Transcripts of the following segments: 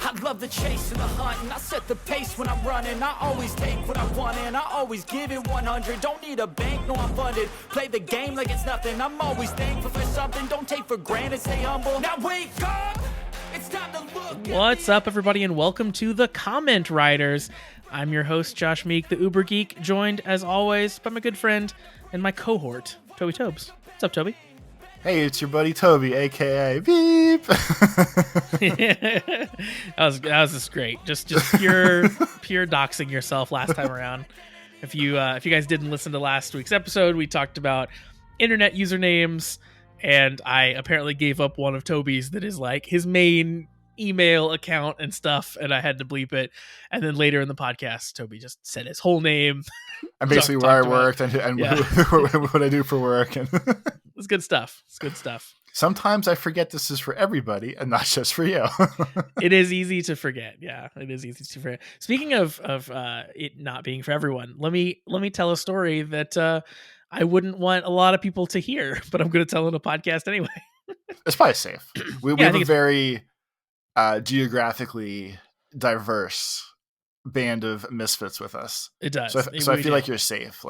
I love the chase and the hunt, and I set the pace when I'm running. I always take what I want and I always give it 100. Don't need a bank, no I'm funded. Play the game like it's nothing. I'm always thankful for something. Don't take for granted, stay humble. Now wake up! It's time to look. What's up, everybody, and welcome to the Kamen Riders. I'm your host, Josh Meek, the Uber Geek, joined, as always, by my good friend and my cohort, Toby Tobes. What's up, Toby? Hey, it's your buddy Toby, aka Beep. that was just great. Just pure doxing yourself last time around. If you guys didn't listen to last week's episode, we talked about internet usernames, and I apparently gave up one of Toby's that is like his main email account and stuff, and I had to bleep it. And then later in the podcast, Toby just said his whole name. And basically where I worked and yeah. what I do for work. And it's good stuff. It's good stuff. Sometimes I forget this is for everybody and not just for you. It is easy to forget. Yeah, it is easy to forget. Speaking of it not being for everyone, let me tell a story that I wouldn't want a lot of people to hear, but I'm going to tell in a podcast anyway. It's probably safe. We have a very geographically diverse band of misfits with us. It does. So I feel like you're safe.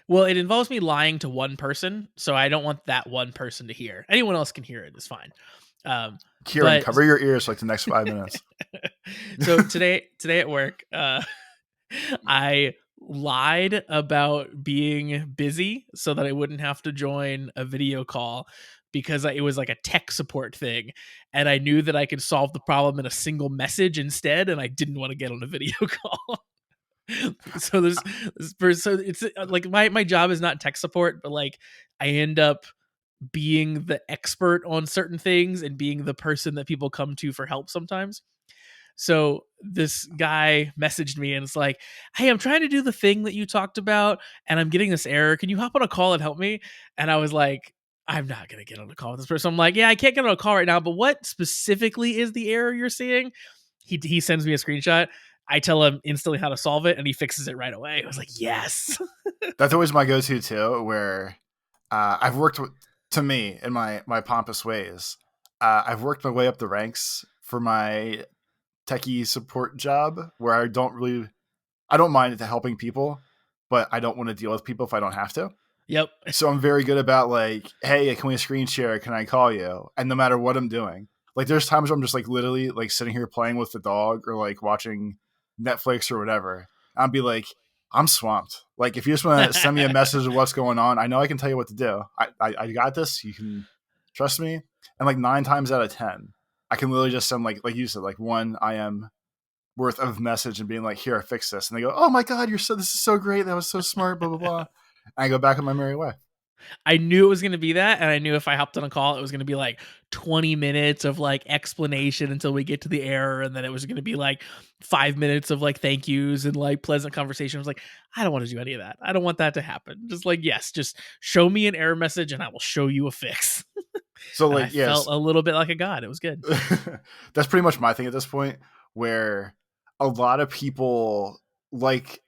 Well, it involves me lying to one person, so I don't want that one person to hear. Anyone else can hear it. It's fine. Kieran, cover your ears for the next 5 minutes. So today at work, I lied about being busy so that I wouldn't have to join a video call because it was like a tech support thing, and I knew that I could solve the problem in a single message instead, and I didn't want to get on a video call. So it's like my job is not tech support, but like I end up being the expert on certain things and being the person that people come to for help sometimes. So this guy messaged me and it's like, hey, I'm trying to do the thing that you talked about and I'm getting this error. Can you hop on a call and help me? And I was like, I'm not going to get on a call with this person. I'm like, yeah, I can't get on a call right now, but what specifically is the error you're seeing? He sends me a screenshot. I tell him instantly how to solve it and he fixes it right away. I was like, yes. That's always my go-to too, where I've worked to me in my pompous ways. I've worked my way up the ranks for my techie support job where I don't mind helping people, but I don't want to deal with people if I don't have to. Yep. So I'm very good about like, hey, can we screen share? Can I call you? And no matter what I'm doing, like there's times where I'm just like literally like sitting here playing with the dog or like watching Netflix or whatever. I'll be like, I'm swamped. Like if you just want to send me a message of what's going on, I know I can tell you what to do. I got this. You can trust me. And like 9 times out of 10, I can literally just send like you said, like one IM worth of message and being like, here, I fixed this. And they go, oh my God, this is so great. That was so smart, blah, blah, blah. And I go back on my merry way. I knew it was going to be that. And I knew if I hopped on a call, it was going to be like 20 minutes of like explanation until we get to the error. And then it was going to be like 5 minutes of like thank yous and like pleasant conversation. I was like, I don't want to do any of that. I don't want that to happen. Just like, yes, just show me an error message and I will show you a fix. So like, I felt a little bit like a god. It was good. That's pretty much my thing at this point, where a lot of people like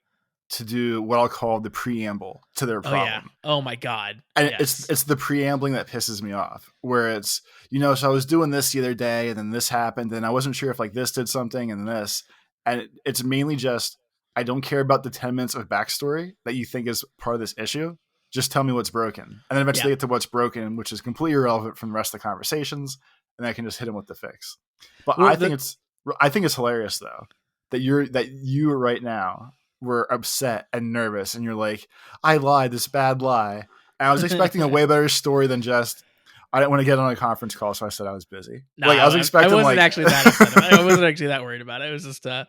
to do what I'll call the preamble to their problem. Oh, yeah. Oh my God. And yes. it's the preambling that pisses me off, where it's, so I was doing this the other day and then this happened and I wasn't sure if like this did something and this, and it's mainly just, I don't care about the 10 minutes of backstory that you think is part of this issue. Just tell me what's broken. And then eventually get to what's broken, which is completely irrelevant from the rest of the conversations. And I can just hit them with the fix. But I think it's hilarious though, that you right now were upset and nervous and you're like, I lied, this bad lie. And I was expecting a way better story than just, I didn't want to get on a conference call, so I said I was busy. No, I wasn't actually that upset about it. I wasn't actually that worried about it. It was just a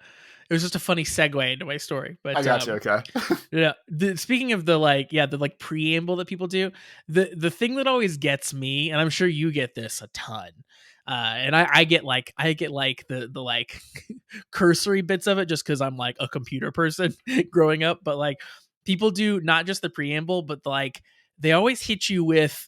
funny segue into my story. But I got you. Okay. Yeah. Speaking of the preamble that people do, the thing that always gets me, and I'm sure you get this a ton, and I get the cursory bits of it just because I'm like a computer person growing up. But like people do not just the preamble, but like they always hit you with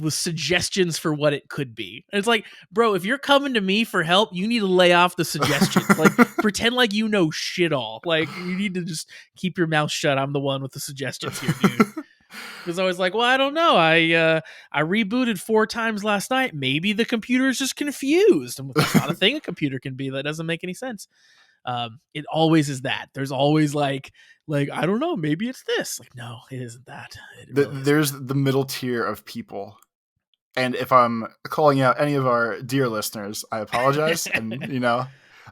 suggestions for what it could be. And it's like, bro, if you're coming to me for help, you need to lay off the suggestions. Like pretend like you know shit all. Like you need to just keep your mouth shut. I'm the one with the suggestions here, dude. Because I was like, well, I don't know. I rebooted 4 times last night. Maybe the computer is just confused. And that's not a thing a computer can be. That doesn't make any sense. It always is that. There's always like I don't know. Maybe it's this. Like, no, it isn't that. There's the middle tier of people. And if I'm calling out any of our dear listeners, I apologize. And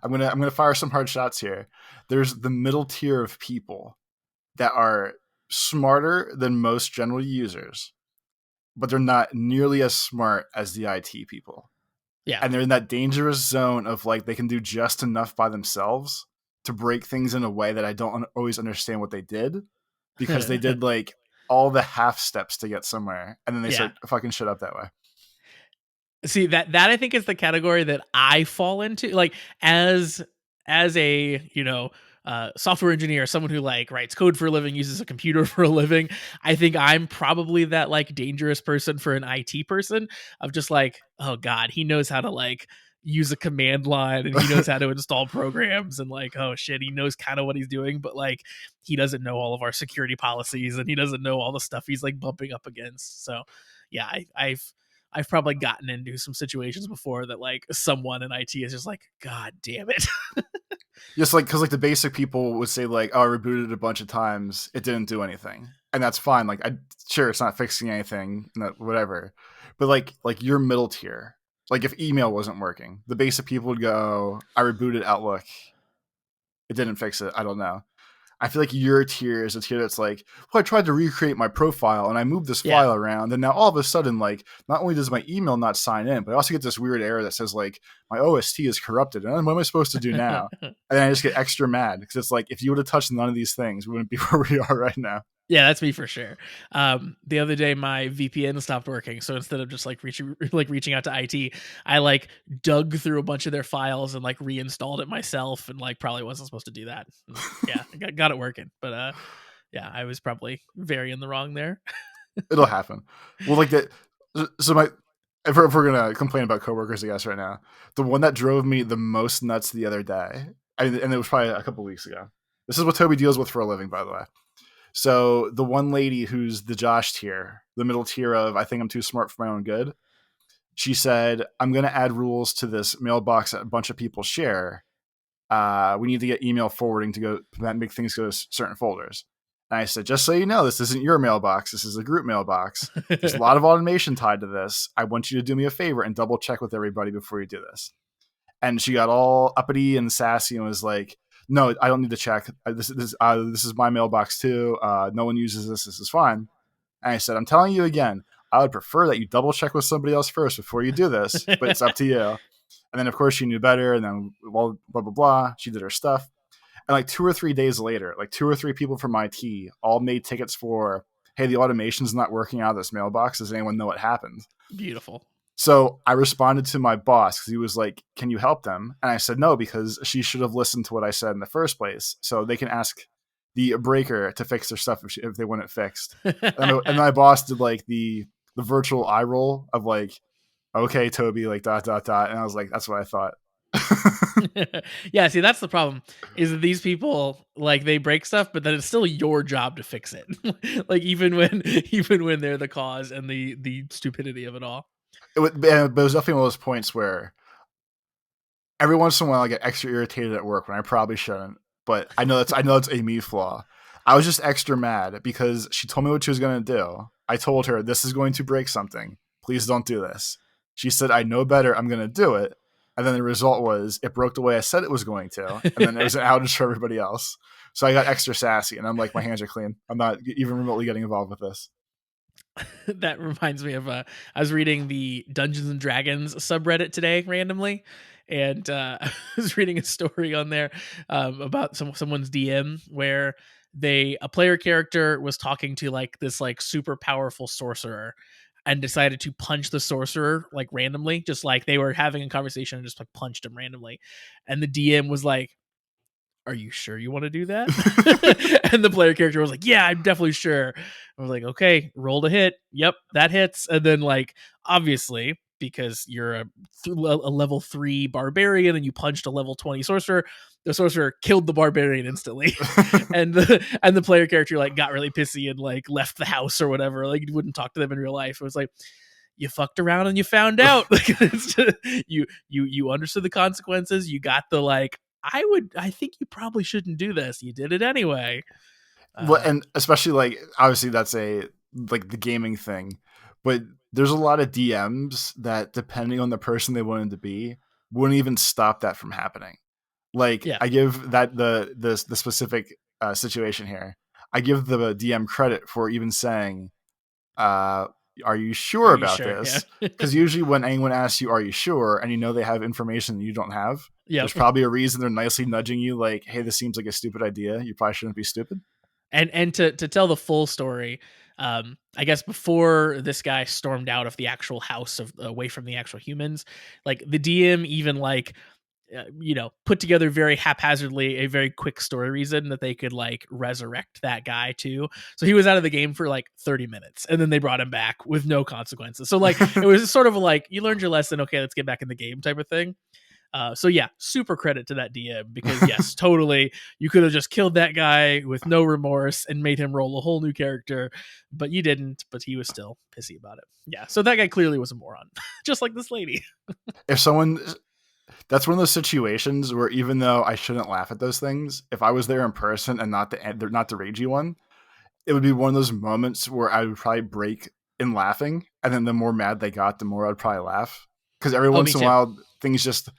I'm gonna fire some hard shots here. There's the middle tier of people that are smarter than most general users, but they're not nearly as smart as the IT people. Yeah. And they're in that dangerous zone of like they can do just enough by themselves to break things in a way that I don't always understand what they did, because they did like all the half steps to get somewhere, and then they start fucking shit up that way. See, that I think is the category that I fall into. Like as a software engineer, someone who like writes code for a living, uses a computer for a living, I think I'm probably that like dangerous person for an IT person of just like, oh god, he knows how to like use a command line and he knows how to install programs, and like, oh shit, he knows kind of what he's doing, but like he doesn't know all of our security policies and he doesn't know all the stuff he's like bumping up against. So yeah, I've probably gotten into some situations before that like someone in IT is just like, god damn it. Just like, because like the basic people would say like, oh, I rebooted a bunch of times, it didn't do anything, and that's fine. Like, sure, it's not fixing anything, whatever. But like your middle tier, like if email wasn't working, the basic people would go, I rebooted Outlook, it didn't fix it, I don't know. I feel like your tier is a tier that's like, well, I tried to recreate my profile and I moved this file around, and now all of a sudden, like, not only does my email not sign in, but I also get this weird error that says like my OST is corrupted, and what am I supposed to do now? And then I just get extra mad because it's like, if you would have touched none of these things, we wouldn't be where we are right now. Yeah, that's me for sure. The other day my VPN stopped working, so instead of just like reaching out to IT, I like dug through a bunch of their files and like reinstalled it myself, and like probably wasn't supposed to do that. Yeah, I got it working, but yeah, I was probably very in the wrong there. It'll happen. Well, like that. So if we're gonna complain about coworkers, I guess right now, the one that drove me the most nuts the other day, and it was probably a couple weeks ago. This is what Toby deals with for a living, by the way. So the one lady who's the Josh tier, the middle tier of I think I'm too smart for my own good, she said, I'm going to add rules to this mailbox that a bunch of people share. We need to get email forwarding to make things go to certain folders. And I said, just so you know, this isn't your mailbox. This is a group mailbox. There's a lot of automation tied to this. I want you to do me a favor and double check with everybody before you do this. And she got all uppity and sassy and was like, no, I don't need to check. This is my mailbox too. No one uses this. This is fine. And I said, I'm telling you again, I would prefer that you double check with somebody else first before you do this, but it's up to you. And then, of course, she knew better. And then, well, blah, blah, blah. She did her stuff. And like 2 or 3 days later, like 2 or 3 people from IT all made tickets for, hey, the automation's not working out of this mailbox. Does anyone know what happened? Beautiful. So I responded to my boss because he was like, can you help them? And I said no, because she should have listened to what I said in the first place. So they can ask the breaker to fix their stuff if they want it fixed. And my boss did like the virtual eye roll of like, okay, Toby, like ... And I was like, that's what I thought. Yeah, see, that's the problem, is that these people like they break stuff, but then it's still your job to fix it. Like even when they're the cause and the stupidity of it all. But it was definitely one of those points where every once in a while I get extra irritated at work when I probably shouldn't. But I know that's a me flaw. I was just extra mad because she told me what she was going to do. I told her, this is going to break something. Please don't do this. She said, I know better. I'm going to do it. And then the result was it broke the way I said it was going to. And then it was an outage for everybody else. So I got extra sassy and I'm like, my hands are clean. I'm not even remotely getting involved with this. That reminds me of I was reading the Dungeons and Dragons subreddit today randomly, and I was reading a story on there about someone's DM where a player character was talking to like this like super powerful sorcerer and decided to punch the sorcerer like randomly, just like they were having a conversation and just like punched him randomly, and the DM was like, are you sure you want to do that? And the player character was like, yeah, I'm definitely sure. I was like, okay, roll to hit. Yep, that hits. And then like, obviously because you're a level 3 barbarian and you punched a level 20 sorcerer. The sorcerer killed the barbarian instantly, and the player character like got really pissy and like left the house or whatever. Like you wouldn't talk to them in real life. It was like, you fucked around and you found out. Like it's just, you understood the consequences. You got the like, I think you probably shouldn't do this. You did it anyway. Well, and especially like obviously that's a like the gaming thing, but there's a lot of DMs that depending on the person they wanted to be wouldn't even stop that from happening. Like Yeah. I give that the specific situation here. I give the DM credit for even saying, "Are you sure Are you about sure? this?" Yeah. Because usually when anyone asks you, "Are you sure?" and you know they have information that you don't have, Yep. there's probably a reason they're nicely nudging you, like, "Hey, this seems like a stupid idea. You probably shouldn't be stupid." And to tell the full story, I guess before this guy stormed out of the actual house of away from the actual humans, like the DM even like put together very haphazardly a very quick story reason that they could like resurrect that guy too. So he was out of the game for like 30 minutes and then they brought him back with no consequences. So like it was sort of like, you learned your lesson. Okay, let's get back in the game type of thing. So yeah, super credit to that DM because yes, totally. You could have just killed that guy with no remorse and made him roll a whole new character, but you didn't, but he was still pissy about it. Yeah. So that guy clearly was a moron, just like this lady. If someone That's one of those situations where even though I shouldn't laugh at those things, if I was there in person and not the ragey one, it would be one of those moments where I would probably break in laughing, and then the more mad they got, the more I'd probably laugh. Because every Oh, once me in a too. while, things just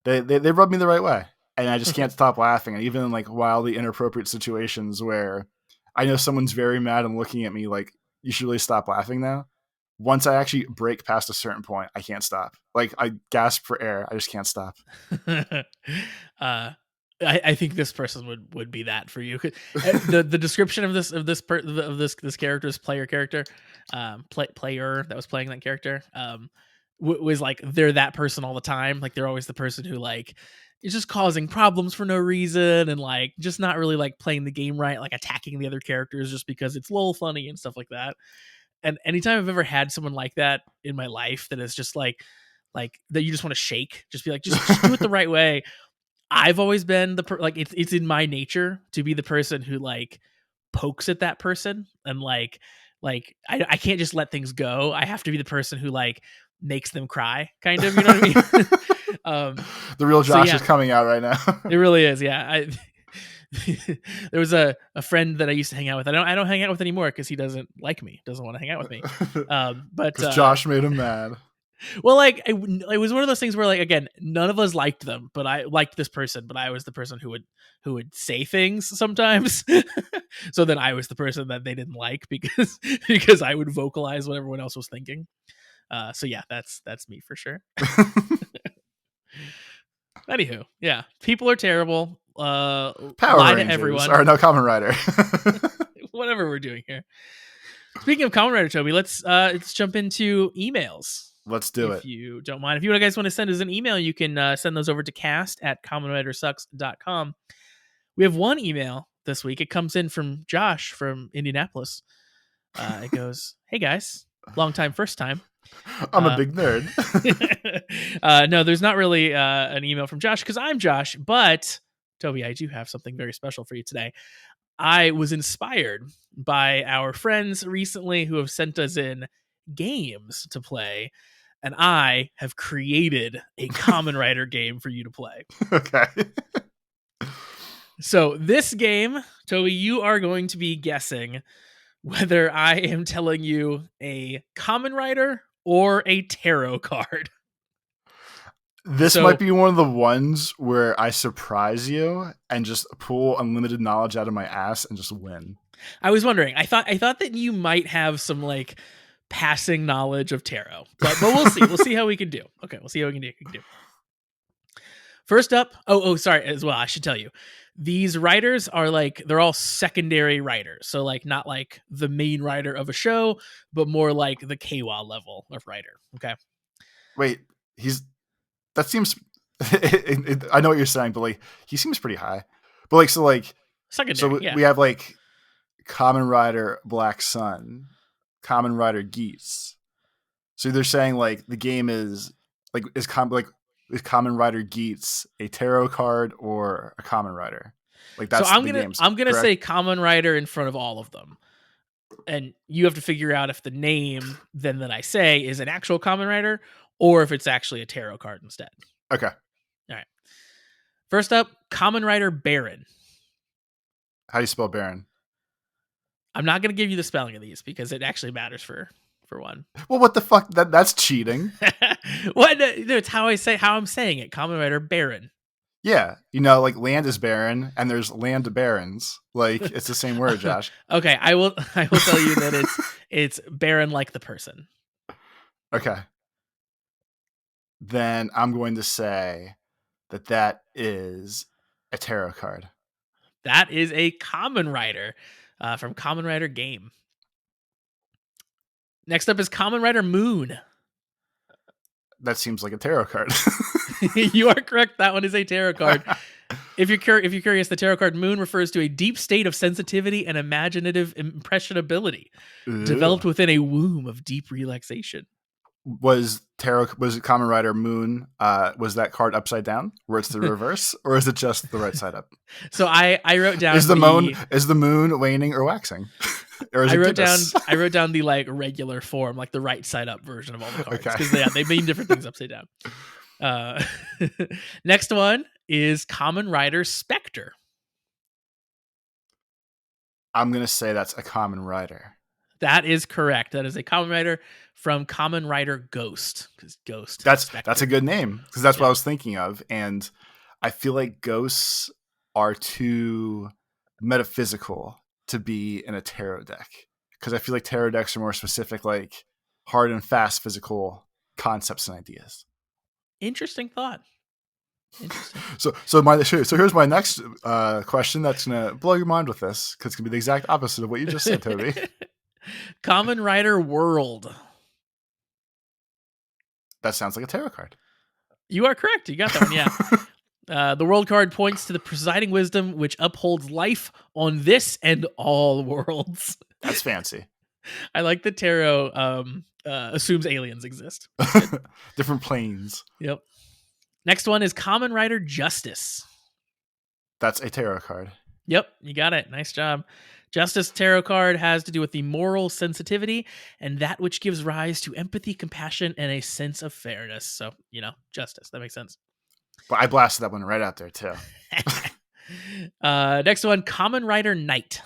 they rub me the right way, and I just can't stop laughing. And even in like wildly inappropriate situations where I know someone's very mad and looking at me like, "You should really stop laughing now." Once I actually break past a certain point, I can't stop. Like I gasp for air. I just can't stop. I think this person would be that for you. The description of this character's player character, player that was playing that character, was like they're that person all the time. Like they're always the person who like is just causing problems for no reason and like just not really like playing the game right, like attacking the other characters just because it's lol funny and stuff like that. And anytime I've ever had someone like that in my life that is just like that you just want to shake, just be like, just do it the right way. I've always been like it's in my nature to be the person who like pokes at that person and I can't just let things go. I have to be the person who like makes them cry, kind of, you know what I mean? The real So Josh yeah, is coming out right now. it really is. Yeah, there was a friend that I used to hang out with. I don't hang out with anymore because he doesn't like me, doesn't want to hang out with me. But Because Josh made him mad. well, like it was one of those things where like again, none of us liked them, but I liked this person, but I was the person who would say things sometimes. So then I was the person that they didn't like because I would vocalize what everyone else was thinking. So yeah, that's me for sure. Anywho, yeah, people are terrible. Power Lie Rangers. to everyone. Or no, Kamen Rider. Whatever we're doing here. Speaking of Kamen Rider, Toby, let's jump into emails. Let's do If it. you don't mind. If you guys want to send us an email, you can send those over to cast@kamenridersucks.com. We have one email this week. It comes in from Josh from Indianapolis. It goes, "Hey guys, long time, first time. I'm a big nerd." No, there's not really an email from Josh because I'm Josh, but Toby, I do have something very special for you today. I was inspired by our friends recently who have sent us in games to play, and I have created a Kamen Rider game for you to play. Okay. So this game, Toby, you are going to be guessing whether I am telling you a Kamen Rider or a tarot card. This might be one of the ones where I surprise you and just pull unlimited knowledge out of my ass and just win. I was wondering. I thought that you might have some like passing knowledge of tarot, but we'll see. We'll see how we can do. Okay, we'll see how we can do. First up, sorry, as well, I should tell you. These writers are like they're all secondary writers. So like not like the main writer of a show, but more like the KWA level of writer. Okay. Wait, that seems I know what you're saying, but like he seems pretty high. But like Secondary, we have like Kamen Rider Black Sun, Kamen Rider Geats, So they're saying like the game is like is Kamen Rider Geats a tarot card or a Kamen Rider? Like So that's the game's I'm gonna correct? say Kamen Rider in front of all of them, and you have to figure out if the name then that I say is an actual Kamen Rider or if it's actually a tarot card instead. Okay. All right. First up, Kamen Rider Baron. How do you spell Baron? I'm not gonna give you the spelling of these because it actually matters for one. Well, what the fuck? That's cheating. What? No, it's how I'm saying it. Kamen Rider Baron. Yeah, you know, like land is barren, and there's land barons. Like it's the same word, Josh. Okay, I will tell you that it's Baron like the person. Okay. Then I'm going to say that is a tarot card. That is a Kamen Rider from Kamen Rider Game. Next up is Kamen Rider Moon. That seems like a tarot card. You are correct. That one is a tarot card. If you're curious, the tarot card Moon refers to a deep state of sensitivity and imaginative impressionability developed within a womb of deep relaxation. Was it Kamen Rider Moon? Was that card upside down, where it's the reverse, or is it just the right side up? So I wrote down is the moon waning or waxing? Or is I wrote down the like regular form, like the right side up version of all the cards because they mean different things upside down. Next one is Kamen Rider Spectre. I'm gonna say that's a Kamen Rider. That is correct. That is a Kamen Rider from Kamen Rider Ghost. Because Ghost. That's a good name because that's what I was thinking of, and I feel like ghosts are too metaphysical to be in a tarot deck because I feel like tarot decks are more specific, like hard and fast physical concepts and ideas. Interesting thought. Interesting. So here's my next question that's gonna blow your mind with this because it's gonna be the exact opposite of what you just said, Toby. Kamen Rider World. That sounds like a tarot card. You are correct. You got that one, yeah. The world card points to the presiding wisdom which upholds life on this and all worlds. That's fancy. I like that tarot assumes aliens exist. Different planes. Yep. Next one is Kamen Rider Justice. That's a tarot card. Yep, you got it. Nice job. Justice tarot card has to do with the moral sensitivity and that which gives rise to empathy, compassion, and a sense of fairness. So, justice. That makes sense. But I blasted that one right out there, too. Next one, Kamen Rider Knight.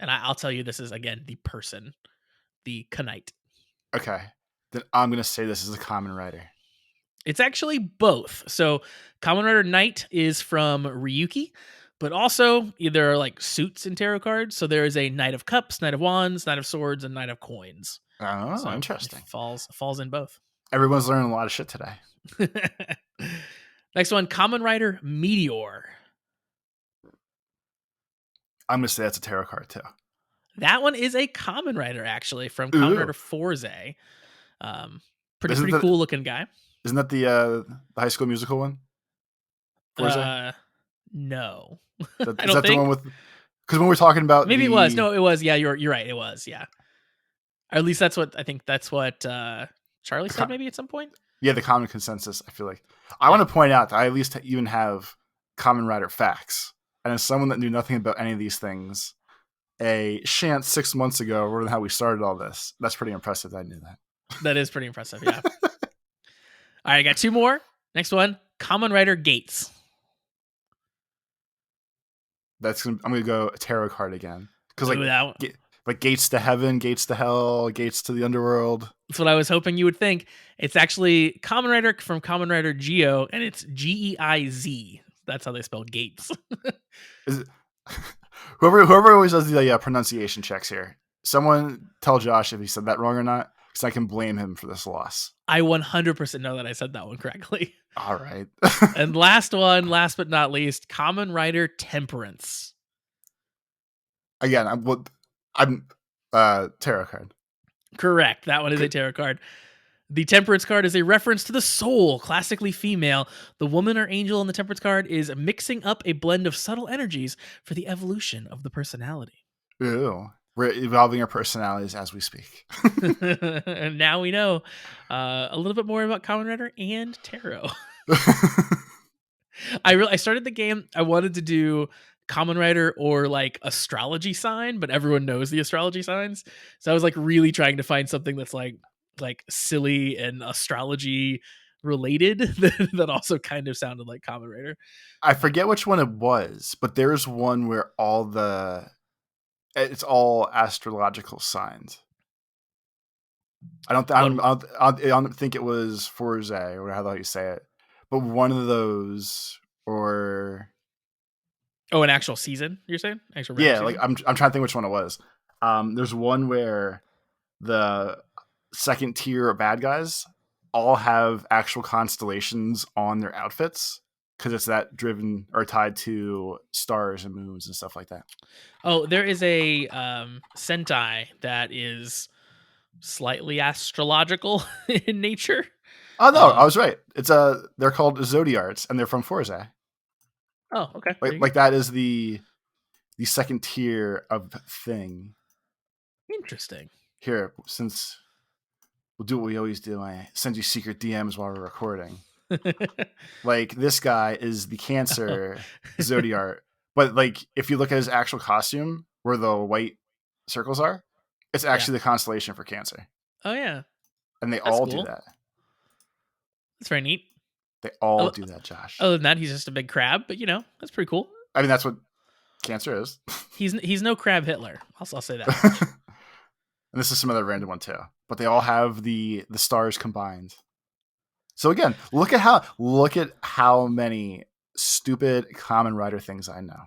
And I'll tell you, this is, again, the person, the Knight. Okay. Then I'm going to say this is a Kamen Rider. It's actually both. So Kamen Rider Knight is from Ryuki, but also there are like suits in tarot cards. So there is a Knight of Cups, Knight of Wands, Knight of Swords, and Knight of Coins. Oh, so interesting. It falls in both. Everyone's learning a lot of shit today. Next one, Kamen Rider Meteor. I'm going to say that's a tarot card, too. That one is a Kamen Rider, actually, from Kamen Rider Forze. Pretty cool looking guy. Isn't that the High School Musical one? Forze? No. Is that the one with? Because when we're talking about, maybe it was. No, it was. Yeah, you're right. It was. Yeah. Or at least that's what I think. That's what Charlie said. Maybe at some point. Yeah, the common consensus. I feel like I want to point out that I at least even have Kamen Rider facts, and as someone that knew nothing about any of these things, a chance 6 months ago, or how we started all this, that's pretty impressive. That I knew that. That is pretty impressive. Yeah. All right, I got two more. Next one, Kamen Rider Gates. I'm gonna go tarot card again because like gates to heaven, gates to hell, gates to the underworld. That's what I was hoping you would think. It's actually Kamen Rider from Kamen Rider Geo, and it's Geiz. That's how they spell gates. Is it, whoever always does the pronunciation checks here? Someone tell Josh if he said that wrong or not, because I can blame him for this loss. I 100% know that I said that one correctly. All right. And last but not least, Kamen Rider Temperance. Again, I'm tarot card. Correct. That one is a tarot card. The Temperance card is a reference to the soul, classically female. The woman or angel in the Temperance card is mixing up a blend of subtle energies for the evolution of the personality. Ew. We're evolving our personalities as we speak. And now we know a little bit more about Kamen Rider and tarot. I started the game. I wanted to do Kamen Rider or like astrology sign, but everyone knows the astrology signs. So I was like really trying to find something that's like silly and astrology related that also kind of sounded like Kamen Rider. I forget which one it was, but there's one where it's all astrological signs. I don't think it was Forze or how the hell you say it, but one of those, or Oh, an actual season, you're saying? Actual yeah, season? like I'm trying to think which one it was. There's one where the second tier of bad guys all have actual constellations on their outfits because it's that driven or tied to stars and moons and stuff like that. Oh, there is a Sentai that is slightly astrological in nature. Oh no, I was right. They're called Zodiarts and they're from Forza. Oh, okay. There you go. Like that is the second tier of thing. Interesting. Here, since we'll do what we always do, I send you secret DMs while we're recording. Like this guy is the Cancer Zodiart, but like if you look at his actual costume, where the white circles are, it's actually the constellation for Cancer. Oh yeah, and they that's all cool. do that. That's very neat. They all do that, Josh. Other than that, he's just a big crab, but that's pretty cool. I mean, that's what Cancer is. He's no crab Hitler. I'll say that. And this is some other random one too, but they all have the stars combined. So again, look at how many stupid Kamen Rider things I know.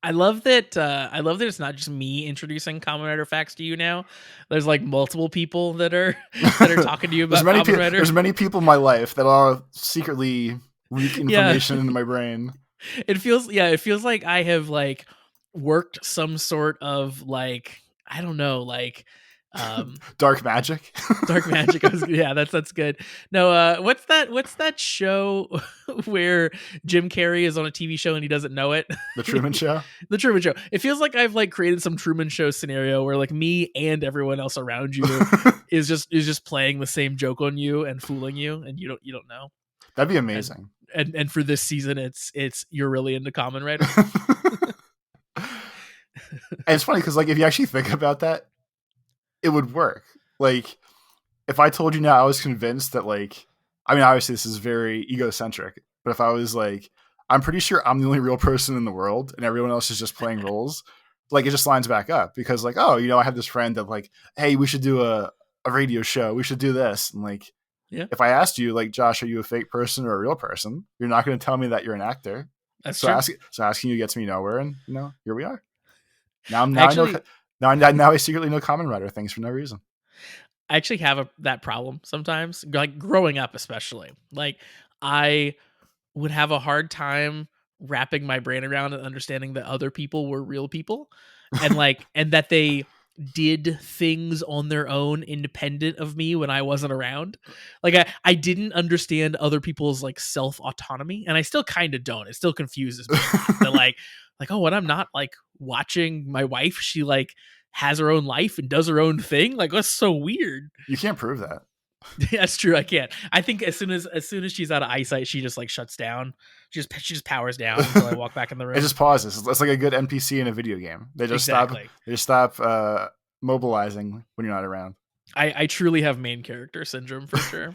I love that. It's not just me introducing Kamen Rider facts to you now. There's like multiple people that are talking to you about Kamen Rider. There's many people in my life that are secretly leak information into my brain. It feels like I have like worked some sort of like, I don't know, like dark magic. That's good. No, what's that show where Jim Carrey is on a TV show and he doesn't know it? The Truman Show. The Truman Show. It feels like I've like created some Truman Show scenario where like me and everyone else around you is just playing the same joke on you and fooling you, and you don't know. That'd be amazing. And for this season, it's you're really into Kamen Rider. And it's funny because like if you actually think about that, it would work. Like if I told you now, I was convinced that like, I mean, obviously this is very egocentric, but if I was like, I'm pretty sure I'm the only real person in the world and everyone else is just playing roles, like it just lines back up because like, oh, I have this friend that like, hey, we should do a radio show. We should do this. And like, if I asked you like, Josh, are you a fake person or a real person? You're not going to tell me that you're an actor. That's true. Asking you gets me nowhere. And here we are. Now I secretly know Kamen Rider things for no reason. I actually have that problem sometimes, like growing up especially. Like I would have a hard time wrapping my brain around and understanding that other people were real people and like and that they did things on their own independent of me when I wasn't around. Like I didn't understand other people's like self-autonomy, and I still kind of don't. It still confuses me that like oh, when I'm not like watching my wife, she like has her own life and does her own thing. Like that's so weird. You can't prove that. That's true. I can't. I think as soon as she's out of eyesight, she just like shuts down. She just powers down until I walk back in the room. It just pauses. It's like a good NPC in a video game. They just stop. They just stop mobilizing when you're not around. I truly have main character syndrome for sure.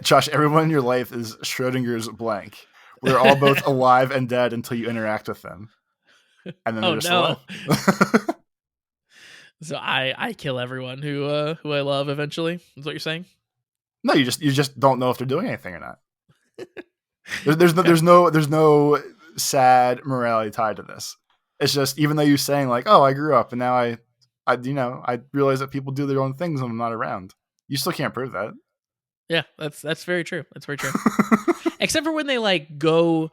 Josh, everyone in your life is Schrodinger's blank. We're all both alive and dead until you interact with them, and then they're just alive. So I kill everyone who I love eventually. Is what you're saying? No, you just don't know if they're doing anything or not. There's no sad morality tied to this. It's just even though you're saying like, oh, I grew up and now I realize that people do their own things when I'm not around. You still can't prove that. Yeah, that's very true. That's very true. Except for when they like go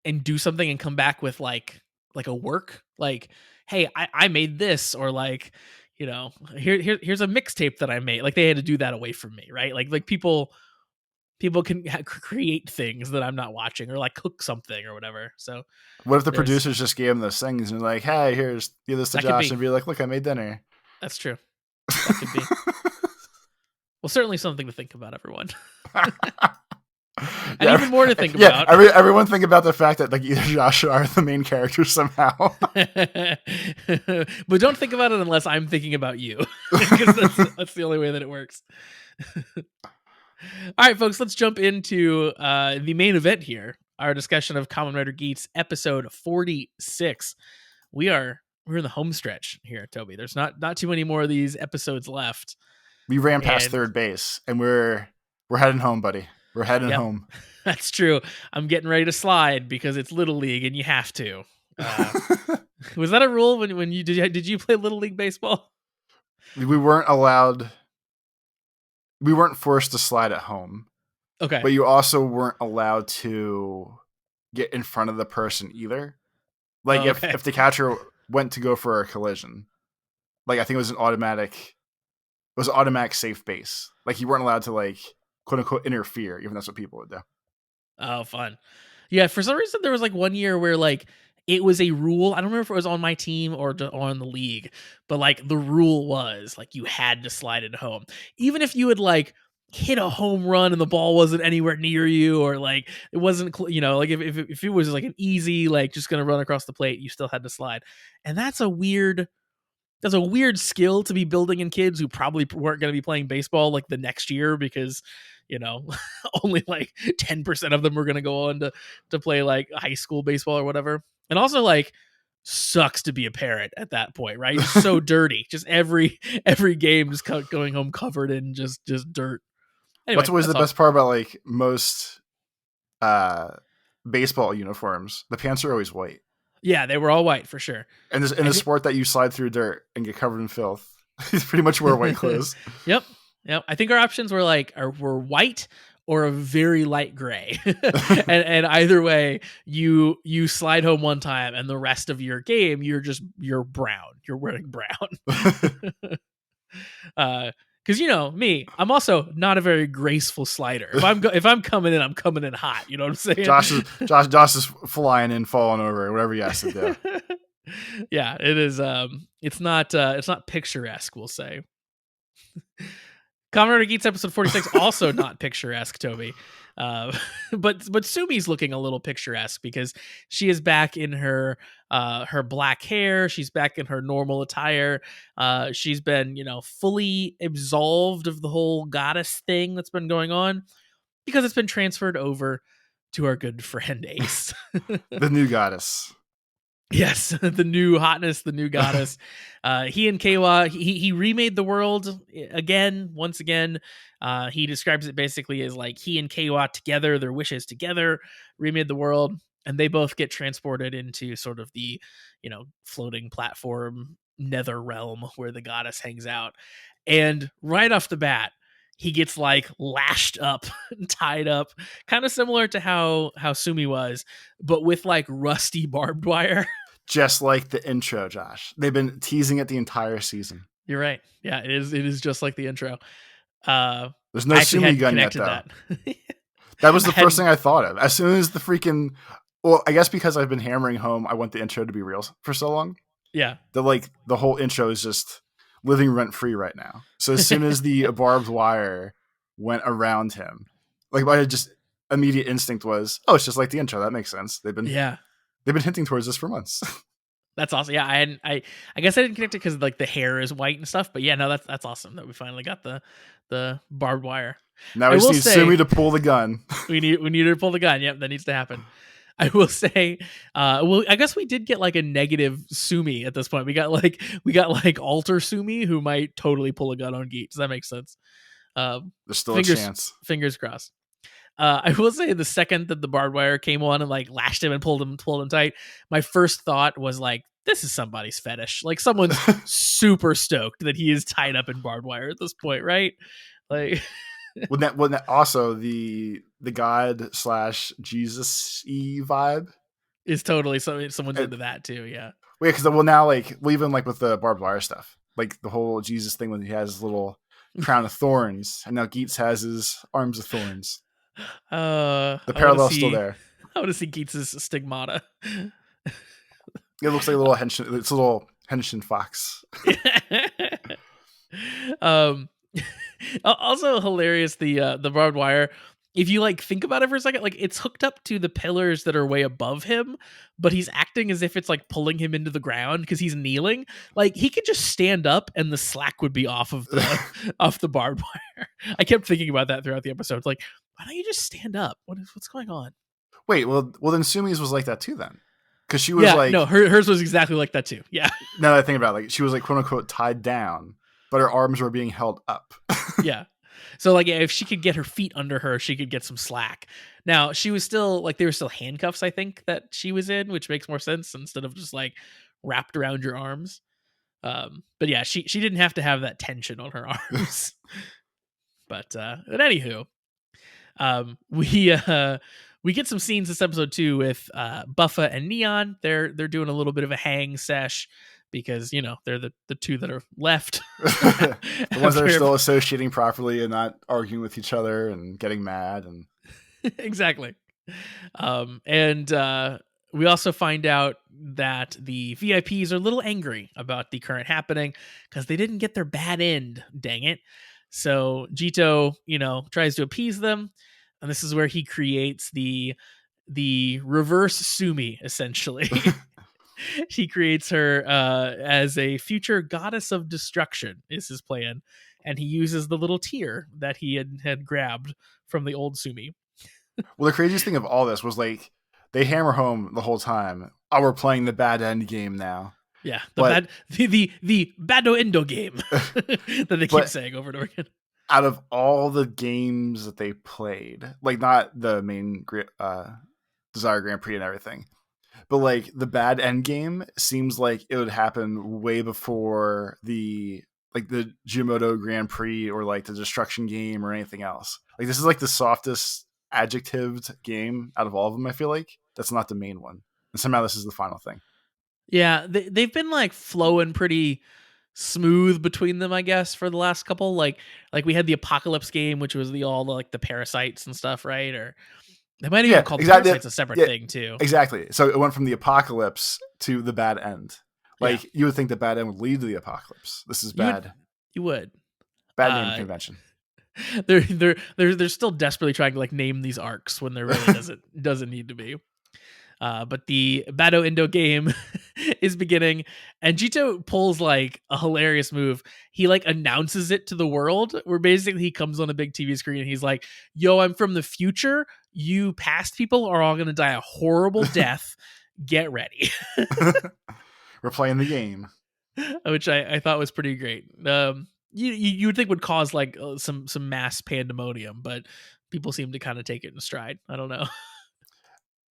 and do something and come back with like a work, like, hey, I made this, or like, here's a mixtape that I made. Like they had to do that away from me, right? Like people people can create things that I'm not watching, or like cook something or whatever. So What if the there's producers just gave him those things and like, hey, here's give this to that could Josh be and be like, look, I made dinner. that's true. That could be. Well, certainly something to think about, everyone. And even more to think about. Everyone think about the fact that like either Josh or I are the main characters somehow. But don't think about it unless I'm thinking about you, because that's the only way that it works. All right, folks, let's jump into the main event here. Our discussion of Kamen Rider Geats episode 46. We're in the home stretch here, Toby. There's not too many more of these episodes left. We ran past third base and we're heading home, buddy. We're heading home. That's true. I'm getting ready to slide because it's Little League and you have to. Was that a rule when you did you play Little League baseball? We weren't allowed. We weren't forced to slide at home. Okay. But you also weren't allowed to get in front of the person either. Like if the catcher went to go for a collision, like I think it was an automatic safe base. Like you weren't allowed to like quote unquote interfere, even that's what people would do. Oh, fun. Yeah, for some reason there was like one year where like it was a rule. I don't remember if it was on my team or on the league, but like the rule was like you had to slide it home. Even if you had like hit a home run and the ball wasn't anywhere near you, or like it wasn't, like if it was like an easy, like just going to run across the plate, you still had to slide. And that's a weird skill to be building in kids who probably weren't going to be playing baseball like the next year, because only like 10% of them were going to go on to play like high school baseball or whatever. And also like sucks to be a parent at that point, right? It's so dirty. Just every game just going home covered in just dirt. Anyway, what's always the best part about like most baseball uniforms? The pants are always white. Yeah, they were all white for sure. And in a sport that you slide through dirt and get covered in filth, you pretty much wear white clothes. Yep. I think our options were were white or a very light gray, and either way, you slide home one time, and the rest of your game you're brown. You're wearing brown. Because me, I'm also not a very graceful slider. If I'm coming in, I'm coming in hot. You know what I'm saying? Josh is flying in, falling over, whatever he has to do. Yeah, it is. It's not picturesque, we'll say. Kamen Rider Geats episode 46 also not picturesque, Toby. But Sumi's looking a little picturesque because she is back in her black hair. She's back in her normal attire. She's been, fully absolved of the whole goddess thing that's been going on because it's been transferred over to our good friend Ace. The new goddess. Yes, the new hotness, the new goddess. He and Keiwa, he remade the world once again. He describes it basically as like he and Keiwa together, their wishes together, remade the world, and they both get transported into sort of the, floating platform nether realm where the goddess hangs out. And right off the bat, he gets like lashed up and tied up, kind of similar to how Sumi was, but with like rusty barbed wire. Just like the intro, Josh. They've been teasing it the entire season. You're right. Yeah, it is just like the intro. There's no Sumi gun yet, though. That was the first thing I thought of. As soon as the freaking... Well, I guess because I've been hammering home, I want the intro to be real for so long. Yeah. The whole intro is just living rent-free right now. So as soon as the barbed wire went around him, like my just immediate instinct was, oh, it's just like the intro. That makes sense. They've been hinting towards this for months. That's awesome. Yeah, I guess I didn't connect it because like the hair is white and stuff. But yeah, no, that's awesome that we finally got the barbed wire. Now we just need Sumi to pull the gun. we need her to pull the gun. Yep, that needs to happen. I will say, I guess we did get like a negative Sumi at this point. We got like alter Sumi who might totally pull a gun on Geat. Does that make sense? There's still a chance. Fingers crossed. I will say the second that the barbed wire came on and like lashed him and pulled him tight, my first thought was like, this is somebody's fetish. Like someone's super stoked that he is tied up in barbed wire at this point, right? Like, wouldn't that also the God / Jesus-y vibe is totally someone's into that too. Yeah. Wait, because even like with the barbed wire stuff, like the whole Jesus thing when he has his little crown of thorns, and now Geats has his arms of thorns. The I want to parallel's still see. there. I want to see Geats' stigmata. It looks like a little henshin. It's a little henshin fox. um, also hilarious the barbed wire. If you like think about it for a second, like it's hooked up to the pillars that are way above him, but he's acting as if it's like pulling him into the ground because he's kneeling. Like he could just stand up and the slack would be off of the off the barbed wire. I kept thinking about that throughout the episode. Like, why don't you just stand up? What's going on? Wait, well then Sumi's was like that too then, because she was Yeah, like, no, hers was exactly like that too. Yeah, now that I think about it, like she was like quote unquote tied down, but her arms were being held up. yeah. So like, yeah, if she could get her feet under her, she could get some slack. Now she was still like there were still handcuffs, I think, that she was in, which makes more sense instead of just like wrapped around your arms. But yeah, she didn't have to have that tension on her arms. But anywho, we get some scenes this episode too with Buffa and Neon. They're doing a little bit of a hang sesh because they're the two that are left. The ones that are still associating properly and not arguing with each other and getting mad and exactly. And we also find out that the VIPs are a little angry about the current happening because they didn't get their bad end. Dang it. So Jito, tries to appease them. And this is where he creates the reverse Sumi, essentially. He creates her as a future goddess of destruction is his plan. And he uses the little tear that he had grabbed from the old Sumi. Well, the craziest thing of all this was like they hammer home the whole time. Oh, we're playing the bad end game now. Yeah, the bado endo game that they keep saying over and over again. Out of all the games that they played, like not the main Desire Grand Prix and everything, but like the bad end game seems like it would happen way before the Jumoto Grand Prix or like the Destruction game or anything else. Like this is like the softest adjectived game out of all of them. I feel like that's not the main one, and somehow this is the final thing. Yeah, they've been like flowing pretty smooth between them, I guess, for the last couple. Like we had the Apocalypse game, which was all the parasites and stuff, right? Or they might even call parasites a separate thing too. Exactly. So it went from the Apocalypse to the bad end. Like you would think the bad end would lead to the Apocalypse. This is bad. You would. Bad name convention. They're still desperately trying to like name these arcs when there really doesn't need to be. But the Bado Indo game is beginning, and Jito pulls like a hilarious move. He like announces it to the world, where basically he comes on a big TV screen and he's like, "Yo, I'm from the future. You past people are all gonna die a horrible death. Get ready." We're playing the game, which I thought was pretty great. You would think would cause like some mass pandemonium, but people seem to kind of take it in stride. I don't know.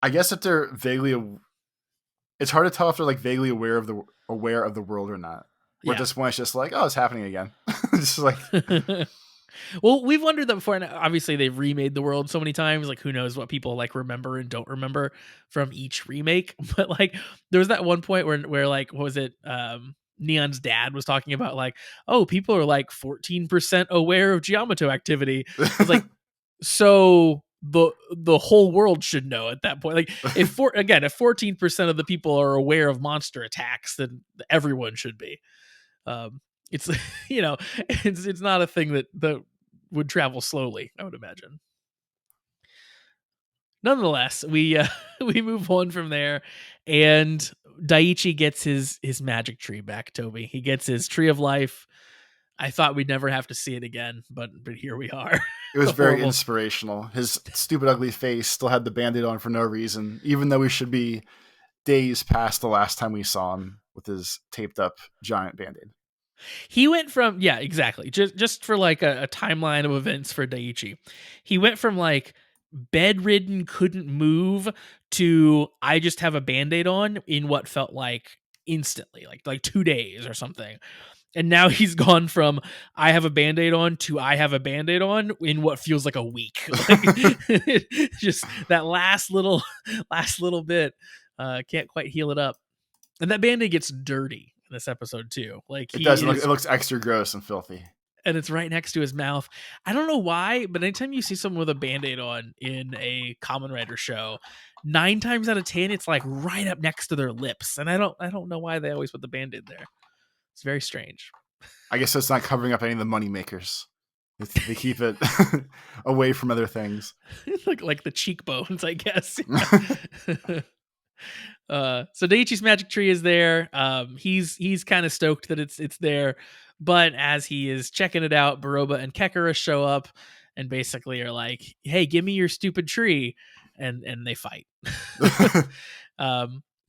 I guess if they're vaguely, it's hard to tell if they're like vaguely aware of the world or not. Where at this point it's just like, oh, it's happening again. It's just like, well, we've wondered that before, and obviously they've remade the world so many times. Like, who knows what people like remember and don't remember from each remake? But like, there was that one point where like, what was it? Neon's dad was talking about like, oh, people are like 14% aware of Giamato activity. It's like, so the whole world should know at that point. Like if 14% of the people are aware of monster attacks, then everyone should be. It's it's not a thing that would travel slowly, I would imagine. Nonetheless, we move on from there, and Daiichi gets his magic tree back. Toby, he gets his tree of life. I thought we'd never have to see it again, but here we are. It was very inspirational. His stupid, ugly face still had the Band-Aid on for no reason, even though we should be days past the last time we saw him with his taped up giant Band-Aid. He went from, yeah, exactly. Just for like a timeline of events for Daiichi. He went from like bedridden, couldn't move to I just have a Band-Aid on in what felt like instantly, like 2 days or something. And now he's gone from I have a Band-Aid on to I have a Band-Aid on in what feels like a week. Like, just that last little bit can't quite heal it up. And that Band-Aid gets dirty in this episode too. Like it does. It looks extra gross and filthy. and it's right next to his mouth. I don't know why, but anytime you see someone with a Band-Aid on in a Kamen Rider show, 9 times out of 10 it's like right up next to their lips, and I don't know why they always put the Band-Aid there. It's very strange. I guess it's not covering up any of the money makers. They keep it away from other things. like the cheekbones, I guess. So Daiichi's magic tree is there. He's kind of stoked that it's there, but as he is checking it out, Baroba and Kekara show up and basically are like, "Hey, give me your stupid tree," and they fight.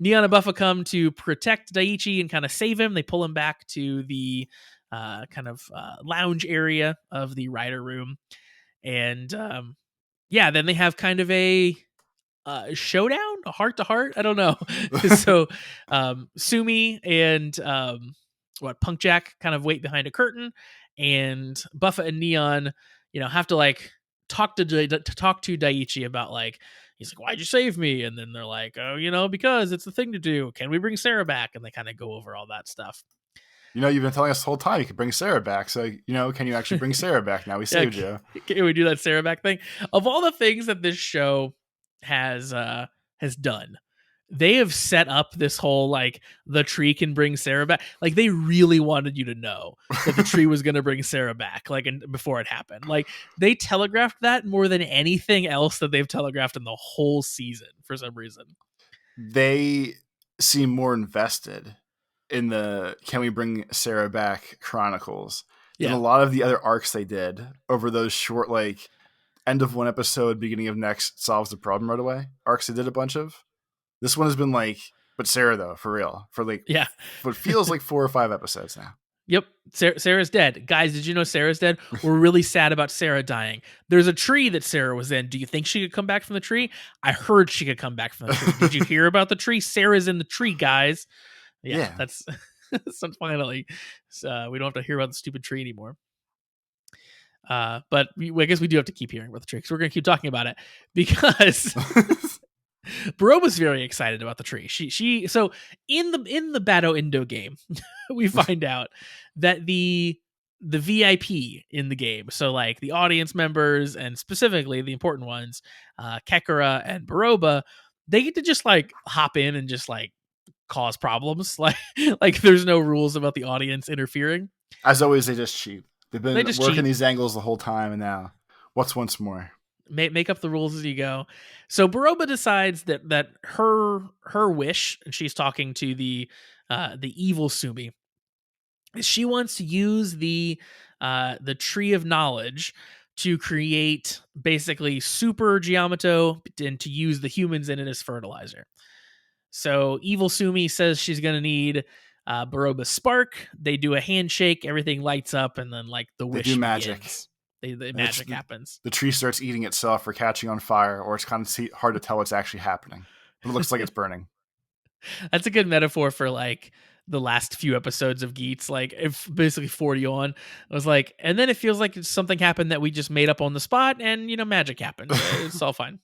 Neon and Buffa come to protect Daiichi and kind of save him. They pull him back to the lounge area of the Rider room, and then they have kind of a showdown, a heart to heart. I don't know. So Sumi and Punk Jack kind of wait behind a curtain, and Buffa and Neon, have to like talk to Daiichi about like, he's like, "Why'd you save me?" And then they're like, "Oh, because it's the thing to do. Can we bring Sara back?" And they kind of go over all that stuff. You've been telling us the whole time you could bring Sara back. So, can you actually bring Sara back now? We saved you. Can we do that Sara back thing? Of all the things that this show has done, they have set up this whole like the tree can bring Sara back. Like they really wanted you to know that the tree was going to bring Sara back, like before it happened. Like they telegraphed that more than anything else that they've telegraphed in the whole season for some reason. They seem more invested in the "Can we bring Sara back" chronicles than a lot of the other arcs they did over those short, like end of one episode, beginning of next, solves the problem right away arcs they did a bunch of. This one has been like, but Sara though, for real, for like, what feels like 4 or 5 episodes now. Yep. Sara's dead. Guys, did you know Sara's dead? We're really sad about Sara dying. There's a tree that Sara was in. Do you think she could come back from the tree? I heard she could come back from the tree. Did you hear about the tree? Sara's in the tree, guys. Yeah. That's so finally. We don't have to hear about the stupid tree anymore. But I guess we do have to keep hearing about the tree, because we're going to keep talking about it, because Baroba's very excited about the tree. So in the Bado Indo game, we find out that the VIP in the game, so like the audience members and specifically the important ones, Kekara and Baroba, they get to just like hop in and just like cause problems. Like there's no rules about the audience interfering. As always, they just cheat. They've been working these angles the whole time, and now what's once more? Make up the rules as you go. So Baroba decides that her wish, and she's talking to the evil Sumi, is she wants to use the tree of knowledge to create basically super Giamato and to use the humans in it as fertilizer. So evil Sumi says she's going to need Baroba's spark. They do a handshake, everything lights up, and then like the wish do magic. begins. The magic happens. The tree starts eating itself or catching on fire, or it's kind of hard to tell what's actually happening. But it looks like it's burning. That's a good metaphor for like the last few episodes of Geats. Like if basically 40 on, I was like, and then it feels like something happened that we just made up on the spot, and magic happened. It's all fine.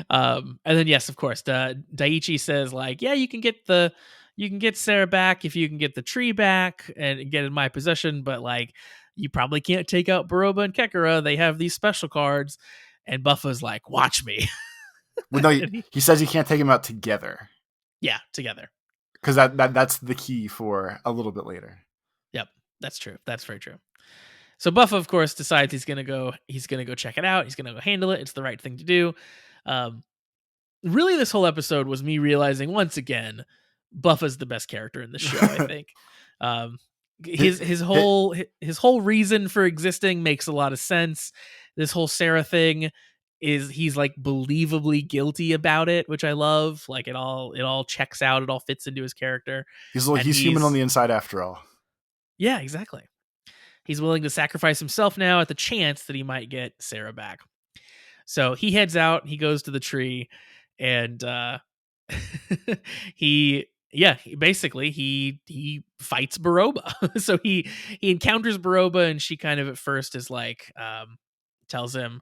And then yes, of course, Daiichi says like, yeah, you can get Sara back if you can get the tree back and get in my possession, but like you probably can't take out Baroba and Kekara. They have these special cards. And Buffa's like, watch me. Well, no, he says he can't take them out together. Yeah, together. Because that's the key for a little bit later. Yep, that's true. That's very true. So Buffa, of course, decides he's gonna go check it out. He's gonna go handle it. It's the right thing to do. Really, this whole episode was me realizing once again, Buffa's the best character in the show. I think. His whole reason for existing makes a lot of sense. This whole Sara thing he's like believably guilty about it, which I love. Like it all checks out. It all fits into his character. He's human on the inside after all. Yeah, exactly. He's willing to sacrifice himself now at the chance that he might get Sara back. So he heads out. He goes to the tree, and he fights Baroba. So he encounters Baroba, and she kind of at first is like tells him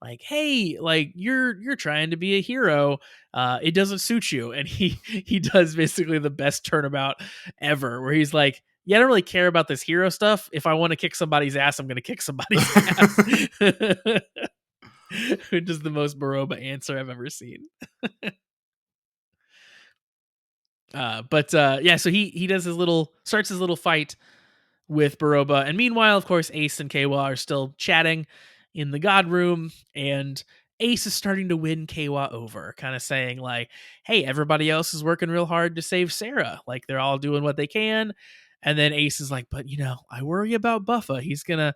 like, hey, like you're trying to be a hero, it doesn't suit you. And he does basically the best turnabout ever, where he's like, yeah, I don't really care about this hero stuff. If I want to kick somebody's ass, I'm going to kick somebody's ass. Which is the most Baroba answer I've ever seen. Yeah, so he does starts his little fight with Baroba, and meanwhile, of course, Ace and Kawa are still chatting in the God Room, and Ace is starting to win Kawa over, kind of saying like, "Hey, everybody else is working real hard to save Sara. Like they're all doing what they can." And then Ace is like, "But I worry about Buffa. He's gonna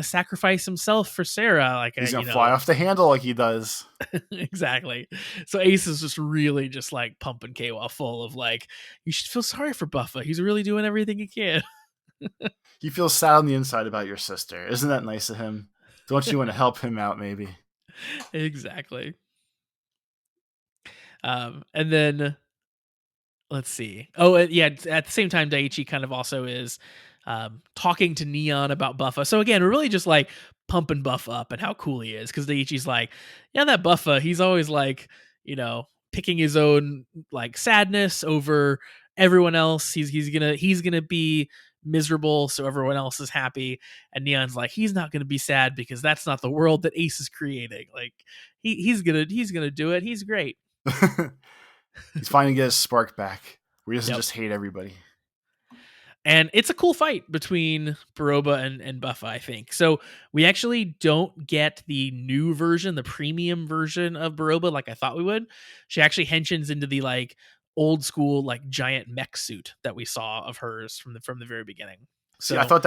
sacrifice himself for Sara. Like He's gonna fly off the handle like he does." Exactly. So Ace is just really just like pumping Kawa full of like, "You should feel sorry for Buffa. He's really doing everything he can." He feels sad on the inside about your sister. Isn't that nice of him? Don't you want to help him out, maybe? Exactly. And then let's see. Oh, yeah. At the same time, Daiichi kind of also is talking to Neon about Buffa. So again, we're really just like pumping Buffa up and how cool he is, because Daiichi's like, yeah, that Buffa, he's always like, picking his own like sadness over everyone else. He's gonna be miserable so everyone else is happy. And Neon's like, he's not gonna be sad because that's not the world that Ace is creating. Like he's gonna do it. He's great. He's finally get his spark back, where he doesn't Yep. just hate everybody. And it's a cool fight between Baroba and Buffa, I think. So we actually don't get the new version, the premium version of Baroba like I thought we would. She actually henshins into the like old school like giant mech suit that we saw of hers from the very beginning. So See, I thought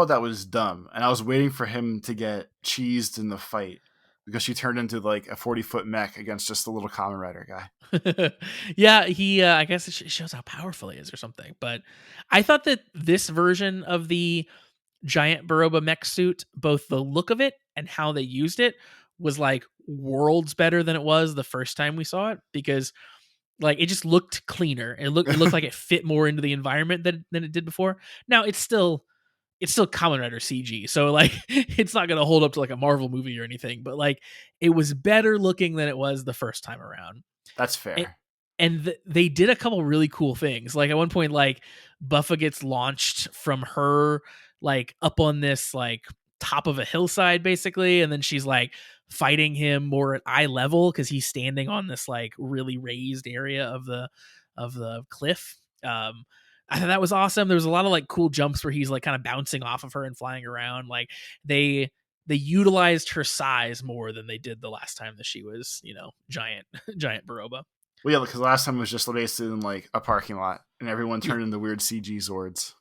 that was dumb, and I was waiting for him to get cheesed in the fight because she turned into like a 40-foot mech against just a little Kamen Rider guy. yeah, he I guess it shows how powerful he is or something. But I thought that this version of the giant Baroba mech suit, both the look of it and how they used it, was like worlds better than it was the first time we saw it, because like it just looked cleaner. It looked like it fit more into the environment than it did before. Now it's still Kamen Rider CG, so like it's not gonna hold up to like a Marvel movie or anything, but like it was better looking than it was the first time around. That's fair. And they did a couple really cool things. Like at one point, like Buffa gets launched from her like up on this like top of a hillside basically, and then she's like fighting him more at eye level because he's standing on this like really raised area of the cliff. I thought that was awesome. There was a lot of like cool jumps where he's like kind of bouncing off of her and flying around. Like they utilized her size more than they did the last time that she was giant Baroba. Well, yeah, because last time it was just basically in like a parking lot, and everyone turned into weird CG Zords.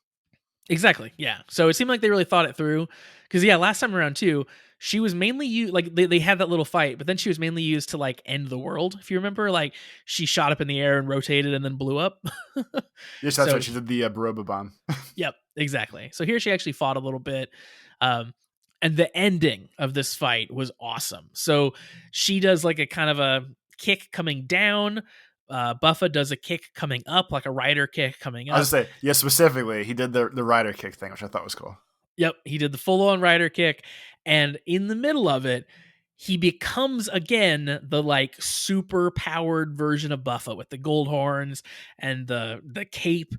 Exactly. Yeah. So it seemed like they really thought it through. Because yeah, last time around too, she was mainly used like they had that little fight, but then she was mainly used to like end the world. If you remember, like she shot up in the air and rotated and then blew up. Yes, that's right. She did the Baroba bomb. Yep. Exactly. So here she actually fought a little bit. And the ending of this fight was awesome. So she does like a kind of a kick coming down. Buffa does a kick coming up, like a rider kick coming up. I was say, yeah, specifically, he did the rider kick thing, which I thought was cool. Yep, he did the full-on rider kick, and in the middle of it, he becomes again the like super powered version of Buffa with the gold horns and the cape,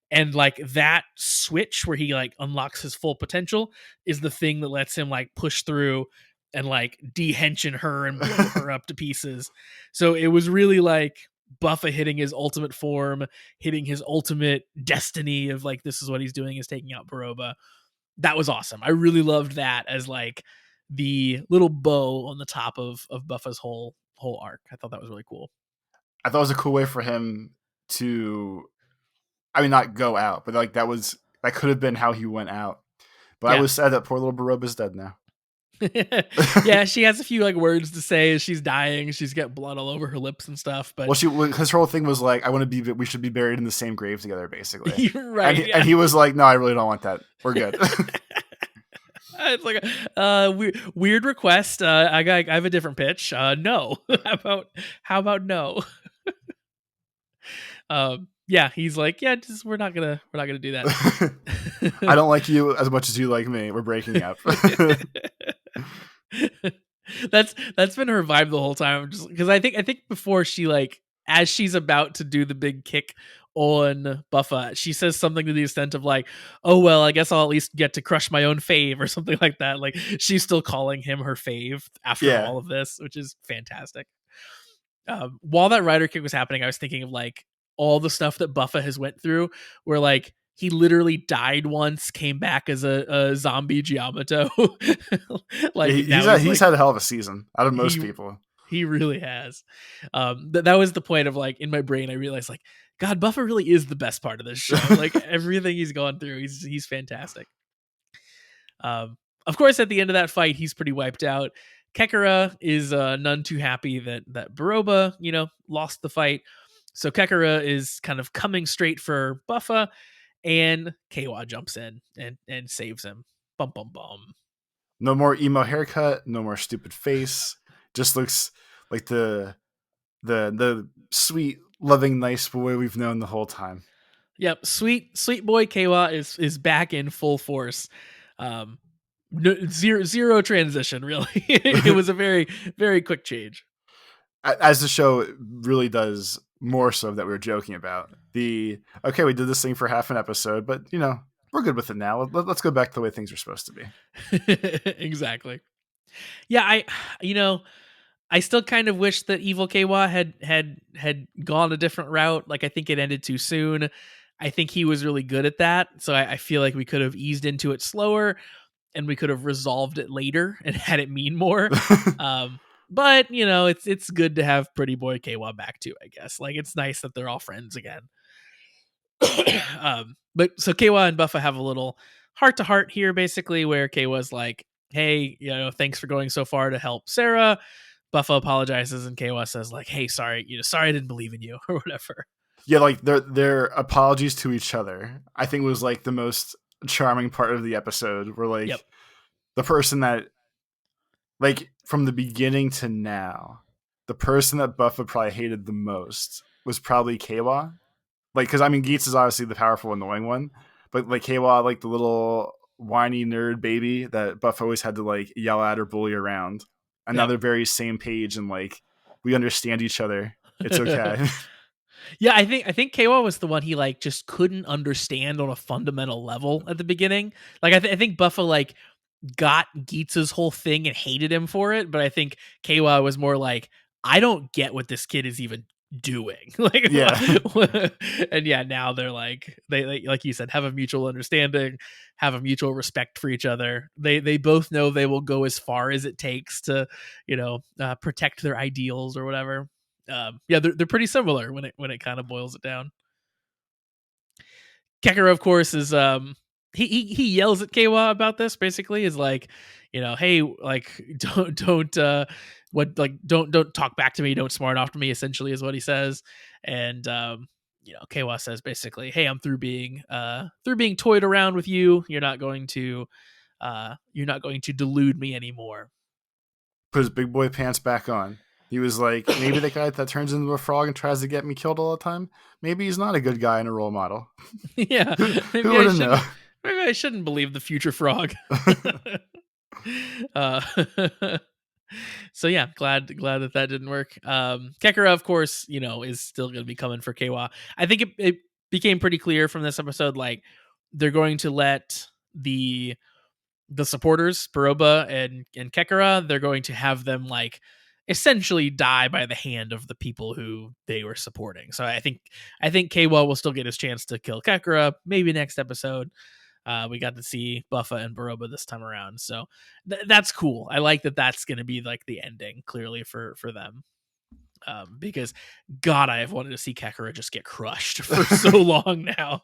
and like that switch where he like unlocks his full potential is the thing that lets him like push through and like de-henshin her and blow her up to pieces. So it was really like Buffa hitting his ultimate form, hitting his ultimate destiny of like this is what he's doing, is taking out Baroba. That was awesome. I really loved that as like the little bow on the top of Buffa's whole arc. I thought that was really cool. I thought it was a cool way for him to, I mean, not go out, but like that could have been how he went out. But yeah. I was sad that poor little Baroba's dead now. Yeah, she has a few like words to say as she's dying. She's got blood all over her lips and stuff. But his whole thing was like, we should be buried in the same grave together, basically. Right. And he was like, no, I really don't want that. We're good. It's like a weird request. I have a different pitch. No. How about no? Yeah, he's like, yeah, we're not gonna do that. I don't like you as much as you like me. We're breaking up. That's been her vibe the whole time. Just because I think before she like, as she's about to do the big kick on Buffa. She says something to the extent of like, oh, well, I guess I'll at least get to crush my own fave or something like that. Like she's still calling him her fave after Yeah. all of this, which is fantastic. While that rider kick was happening, I was thinking of like all the stuff that Buffa has went through where like he literally died once, came back as a zombie Giamato. Like he's had a hell of a season out of most he people. he really has. That was the point of like in my brain, I realized like, God, Buffa really is the best part of this show. Like everything he's gone through, he's fantastic. Of course, at the end of that fight, he's pretty wiped out. Kekara is none too happy that Baroba, lost the fight. So Kekara is kind of coming straight for Buffa, and Kawa jumps in and saves him. Bum bum bum. No more emo haircut, no more stupid face. Just looks like the sweet, loving, nice boy we've known the whole time. Yep, sweet boy Kawa is back in full force. Zero transition, really. It was a very, very quick change. As the show really does more so that we were joking about. We did this thing for half an episode, but we're good with it now. Let's go back to the way things are supposed to be. Exactly. Yeah, I still kind of wish that Evil Kawa had gone a different route. Like I think it ended too soon. I think he was really good at that. So I feel like we could have eased into it slower and we could have resolved it later and had it mean more. But it's good to have Pretty Boy Kawa back too, I guess. Like it's nice that they're all friends again. But so Kawa and Buffa have a little heart to heart here, basically, where Kawa's like, hey, thanks for going so far to help Sara. Buffa apologizes and Kawa says like, hey, sorry, sorry I didn't believe in you or whatever. Yeah, like their apologies to each other, I think was like the most charming part of the episode, where like the person that like from the beginning to now, the person that Buffa probably hated the most was probably Kawa. Like, because I mean, Geats is obviously the powerful, annoying one, but like Kawa, like the little whiny nerd baby that Buff always had to like yell at or bully around. And now they're very same page and like we understand each other. It's okay. Yeah, I think Kawa was the one he like just couldn't understand on a fundamental level at the beginning. Like I think Buffa like got Geats' whole thing and hated him for it, but I think Kawa was more like, I don't get what this kid is even doing. Like, and yeah, now they're like they like you said, have a mutual understanding, have a mutual respect for each other. They both know they will go as far as it takes to protect their ideals or whatever. Yeah, they're pretty similar when it kind of boils it down. Kekara, of course, is he yells at Kawa about this. Basically, is like, hey, like don't talk back to me, don't smart off to me. Essentially, is what he says, and Kawa says basically, hey, I'm through being toyed around with you. You're not going to delude me anymore. Put his big boy pants back on. He was like, maybe the guy that turns into a frog and tries to get me killed all the time, maybe he's not a good guy and a role model. Yeah. Who wouldn't know? Maybe I shouldn't believe the future frog. So yeah, glad that didn't work. Kekara, of course, is still going to be coming for Kawa. I think it became pretty clear from this episode, like they're going to let the supporters, Baroba and Kekara, they're going to have them like essentially die by the hand of the people who they were supporting. So I think Kawa will still get his chance to kill Kekara, maybe next episode. We got to see Buffa and Baroba this time around, so that's cool. I like that that's going to be like the ending, clearly for them. Because God, I have wanted to see Kekara just get crushed for so long now.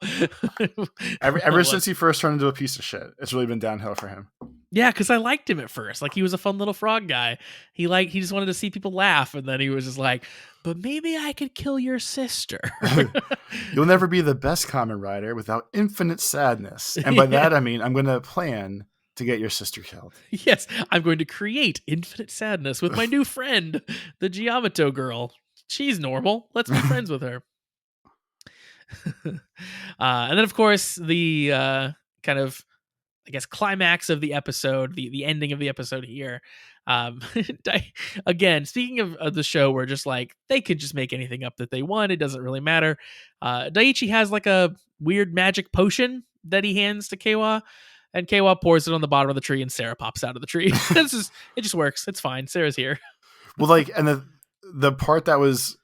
Ever since he first turned into a piece of shit, it's really been downhill for him. Yeah, because I liked him at first. Like he was a fun little frog guy. He just wanted to see people laugh, and then he was just like, but maybe I could kill your sister. You'll never be the best Kamen Rider without infinite sadness. And by that I mean I'm gonna plan to get your sister killed. Yes, I'm going to create infinite sadness with my new friend, the Giamato girl. She's normal. Let's be friends with her. And then, of course, the kind of I guess, climax of the episode, the ending of the episode here. Um, Again, speaking of the show where just like they could just make anything up that they want, it doesn't really matter. Daiichi has like a weird magic potion that he hands to Keiwa, and Keiwa pours it on the bottom of the tree, and Sara pops out of the tree. It just works. It's fine. Sara's here. Well, like, and the part that was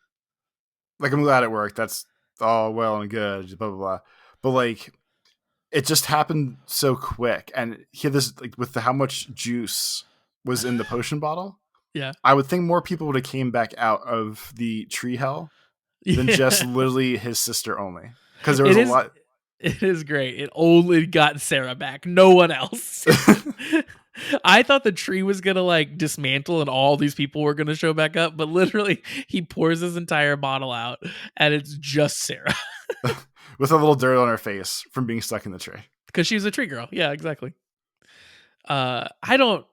like, I'm glad it worked. That's all well and good, blah blah blah. But like, it just happened so quick, and he had this like with how much juice was in the potion bottle. Yeah. I would think more people would have came back out of the tree hell than just literally his sister only, because there was a lot. It is great. It only got Sara back, no one else. I thought the tree was gonna like dismantle and all these people were gonna show back up, but literally he pours his entire bottle out and it's just Sara. With a little dirt on her face from being stuck in the tree. Because she was a tree girl. Yeah, exactly. I don't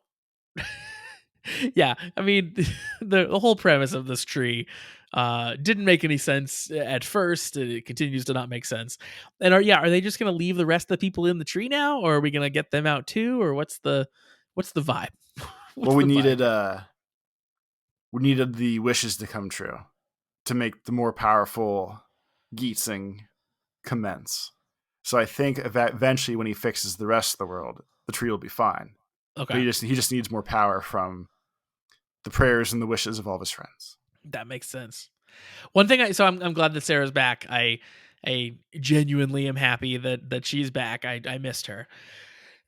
yeah, I mean the whole premise of this tree didn't make any sense at first. It continues to not make sense. And are they just gonna leave the rest of the people in the tree now, or are we gonna get them out too, or what's the vibe? Well, we needed the wishes to come true to make the more powerful Geatsing commence. So I think eventually when he fixes the rest of the world, the tree will be fine. Okay. But he just needs more power from the prayers and the wishes of all of his friends. That makes sense. One thing I'm glad that Sarah's back. I genuinely am happy that she's back. I missed her.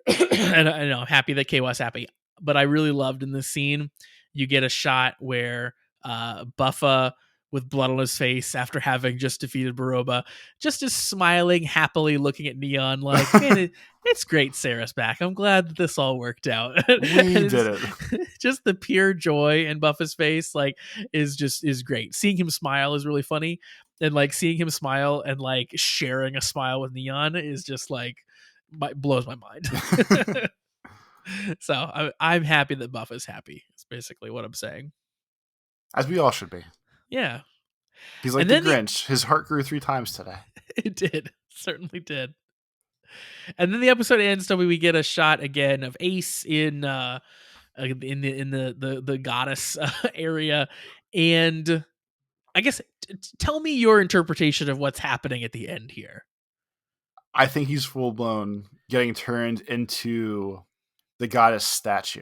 And I know I'm happy that Keiwa's happy. But I really loved in this scene, you get a shot where Buffa, with blood on his face after having just defeated Baroba, just is smiling happily, looking at Neon like, man, it's great Sara's back. I'm glad that this all worked out. We did it. Just the pure joy in Buffa's face, like, is great. Seeing him smile is really funny. And like seeing him smile and like sharing a smile with Neon is just like blows my mind. So I'm happy that Buffa's happy. It's basically what I'm saying. As we all should be. Yeah. He's like the Grinch. His heart grew 3 times today. It did. Certainly did. And then the episode ends, so we get a shot again of Ace in the goddess area. And I guess tell me your interpretation of what's happening at the end here. I think he's full blown getting turned into the goddess statue.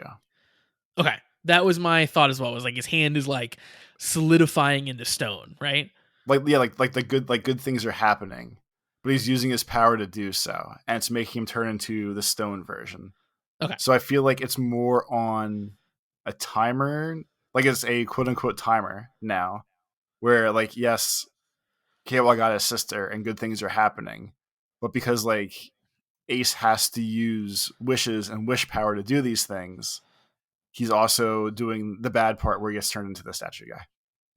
Okay. That was my thought as well. It was like his hand is like solidifying into stone, right? Like the good things are happening, but he's using his power to do so, and it's making him turn into the stone version. Okay. So I feel like it's more on a timer, like it's a quote unquote timer now, where like yes, Keiwa got his sister and good things are happening, but because like Ace has to use wishes and wish power to do these things, he's also doing the bad part where he gets turned into the statue guy.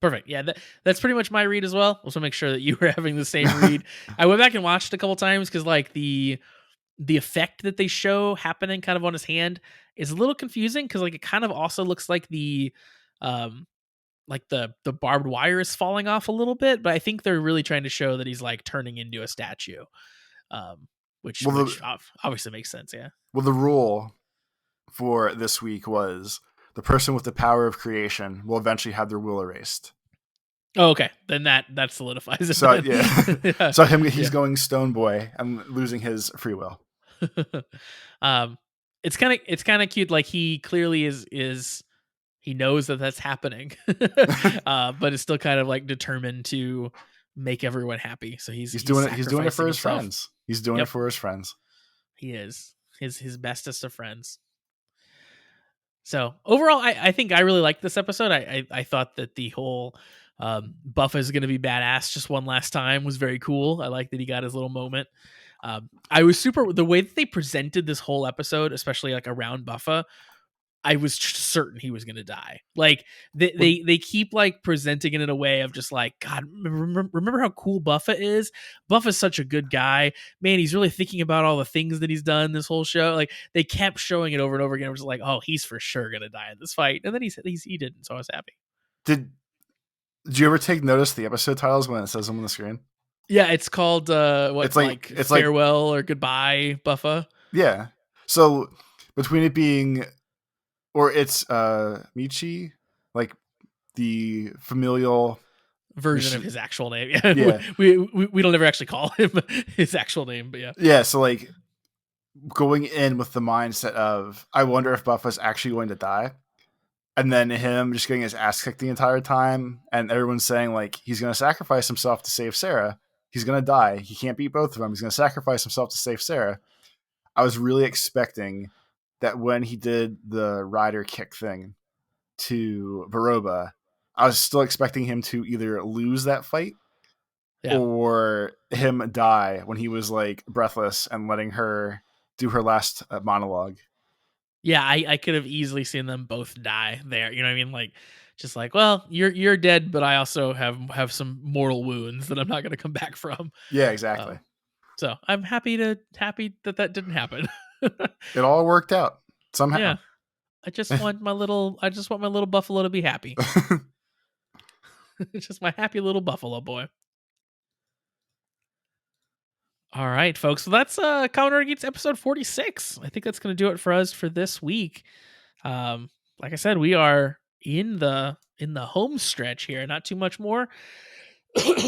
Perfect. Yeah, that's pretty much my read as well. Also, make sure that you were having the same read. I went back and watched a couple times because like the effect that they show happening kind of on his hand is a little confusing because like it kind of also looks like the barbed wire is falling off a little bit, but I think they're really trying to show that he's like turning into a statue, which obviously makes sense. Yeah. Well, the rule for this week was the person with the power of creation will eventually have their will erased. Oh, okay. Then that solidifies it. So yeah. Yeah. So he's going Stone Boy and losing his free will. It's kind of cute. Like he clearly is he knows that that's happening, but is still kind of like determined to make everyone happy. So he's doing it. He's doing it for his himself. friends. He's doing it for his friends. He is his bestest of friends. So overall, I think I really liked this episode. I thought that the whole Buffa is going to be badass just one last time was very cool. I like that he got his little moment. I was the way that they presented this whole episode, especially like around Buffa, I was certain he was going to die. Like they keep like presenting it in a way of just like, God, remember how cool Buffa is? Buffa's such a good guy, man. He's really thinking about all the things that he's done this whole show. Like they kept showing it over and over again. I was like, oh, he's for sure going to die in this fight. And then he didn't. So I was happy. Did you ever take notice of the episode titles when it says them on the screen? Yeah. It's called, it's like farewell or goodbye Buffa. Yeah. So between it being, or it's Michi, like the familial version of his actual name. Yeah, Yeah. we don't ever actually call him his actual name, but yeah. Yeah, so like going in with the mindset of, I wonder if Buffa's actually going to die. And then him just getting his ass kicked the entire time, and everyone's saying like he's going to sacrifice himself to save Sara. He's going to die. He can't beat both of them. He's going to sacrifice himself to save Sara. I was really expecting that when he did the rider kick thing to Baroba, I was still expecting him to either lose that fight or him die when he was like breathless and letting her do her last monologue. Yeah, I could have easily seen them both die there. You know what I mean? Like, just like, well, you're dead, but I also have some mortal wounds that I'm not going to come back from. Yeah, exactly. So I'm happy that that didn't happen. It all worked out somehow. Yeah, I just want my little buffalo to be happy. Just my happy little buffalo boy. All right, folks. So that's Kamen Rider Geats episode 46. I think that's going to do it for us for this week. Like I said, we are in the home stretch here. Not too much more,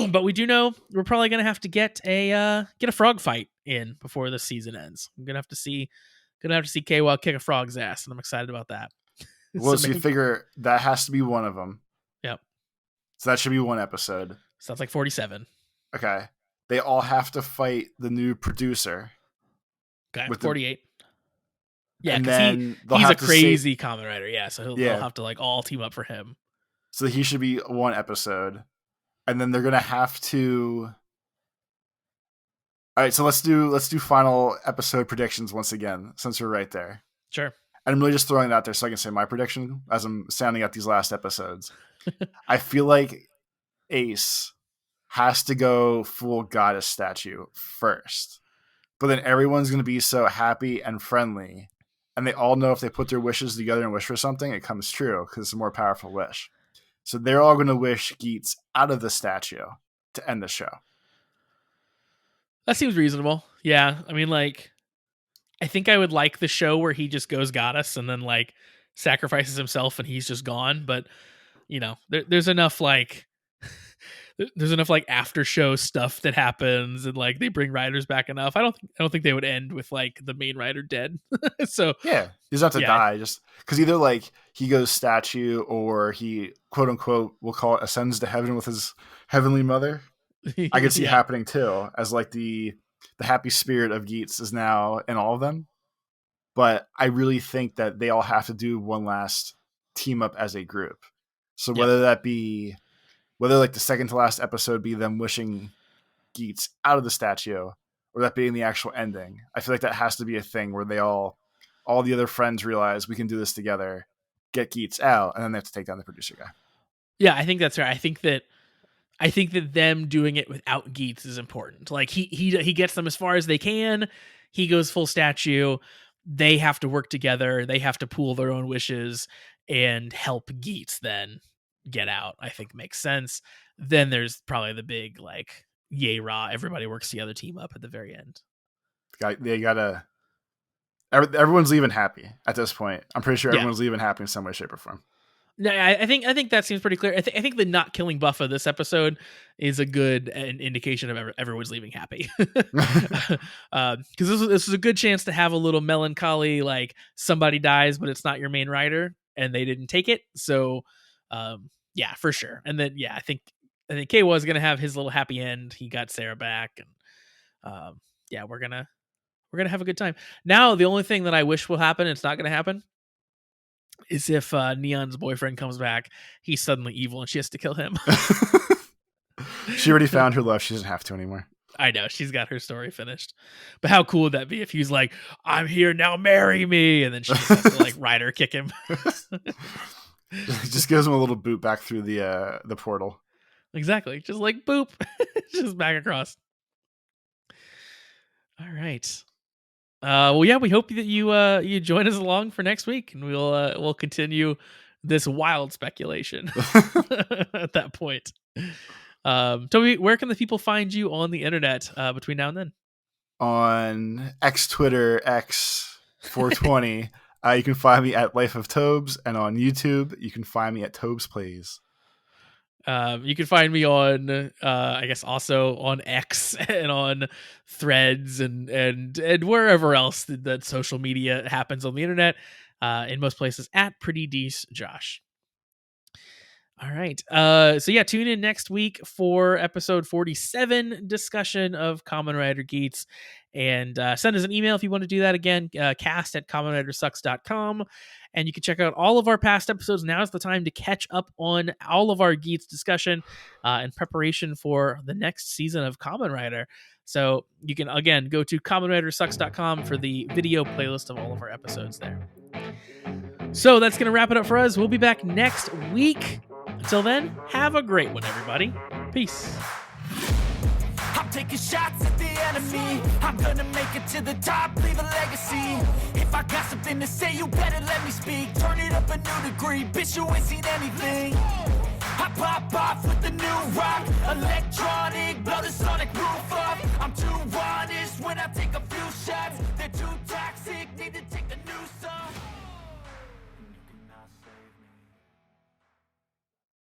but we do know we're probably going to have to get a frog fight in before the season ends. I'm gonna have to see KY kick a frog's ass, and I'm excited about that. Well, so you figure that has to be one of them. Yep. So that should be one episode. Sounds like 47. Okay. They all have to fight the new producer. Okay, 48. Yeah, because he's a crazy Kamen Rider. Yeah, so they'll have to like all team up for him. So he should be one episode, and then they're gonna have to. All right, so let's do final episode predictions once again, since we're right there. Sure. And I'm really just throwing it out there so I can say my prediction as I'm sounding out these last episodes. I feel like Ace has to go full goddess statue first. But then everyone's going to be so happy and friendly. And they all know if they put their wishes together and wish for something, it comes true because it's a more powerful wish. So they're all going to wish Geats out of the statue to end the show. That seems reasonable. Yeah. I mean, like, I think I would like the show where he just goes goddess and then, like, sacrifices himself and he's just gone. But, you know, there's enough, like... There's enough like after show stuff that happens and like they bring riders back enough. I don't think they would end with like the main rider dead. So yeah, he doesn't have to die just because either like he goes statue or he quote unquote we'll call it ascends to heaven with his heavenly mother. I could see happening too, as like the happy spirit of Geats is now in all of them. But I really think that they all have to do one last team up as a group. So whether that be like the second to last episode be them wishing Geats out of the statue or that being the actual ending, I feel like that has to be a thing where they all the other friends realize we can do this together, get Geats out, and then they have to take down the producer guy. Yeah, I think that's right. I think that them doing it without Geats is important. Like he gets them as far as they can. He goes full statue. They have to work together. They have to pool their own wishes and help Geats then get out. I think makes sense. Then there's probably the big like yay rah, everybody works together team up at the very end. They gotta everyone's leaving happy at this point. I'm pretty sure everyone's leaving happy in some way, shape, or form. No, I think that seems pretty clear. I think the not killing Buffa this episode is a good indication of everyone's leaving happy. Because this is a good chance to have a little melancholy, like somebody dies, but it's not your main rider, and they didn't take it. So, yeah, for sure. And then I think K was gonna have his little happy end. He got Sara back, and we're gonna have a good time. Now, the only thing that I wish will happen, it's not gonna happen, is if Neon's boyfriend comes back, he's suddenly evil and she has to kill him. She already found her love. She doesn't have to anymore. I know. She's got her story finished. But how cool would that be if he's like, I'm here now, marry me. And then she just has to like rider kick him. Just gives him a little boot back through the portal. Exactly. Just like boop. Just back across. All right. Well, yeah, we hope that you join us along for next week, and we'll continue this wild speculation at that point. Toby, where can the people find you on the internet between now and then? On Twitter, X, 420. You can find me at Life of Tobes, and on YouTube, you can find me at Tobes Plays. You can find me on, I guess, also on X and on Threads and wherever else that social media happens on the internet. In most places at Pretty Dece Josh. All right. So yeah, tune in next week for episode 47 discussion of Kamen Rider Geats. And send us an email if you want to do that again, cast@kamenridersucks.com. And you can check out all of our past episodes. Now is the time to catch up on all of our Geats discussion in preparation for the next season of Kamen Rider. So you can, again, go to kamenridersucks.com for the video playlist of all of our episodes there. So that's going to wrap it up for us. We'll be back next week. Until then, have a great one, everybody. Peace. I'm taking shots at the enemy. I'm gonna make it to the top, leave a legacy. If I got something to say, you better let me speak. Turn it up a new degree, bitch, you ain't seen anything. I pop off with the new rock, electronic, blow the sonic roof up. I'm too honest when I take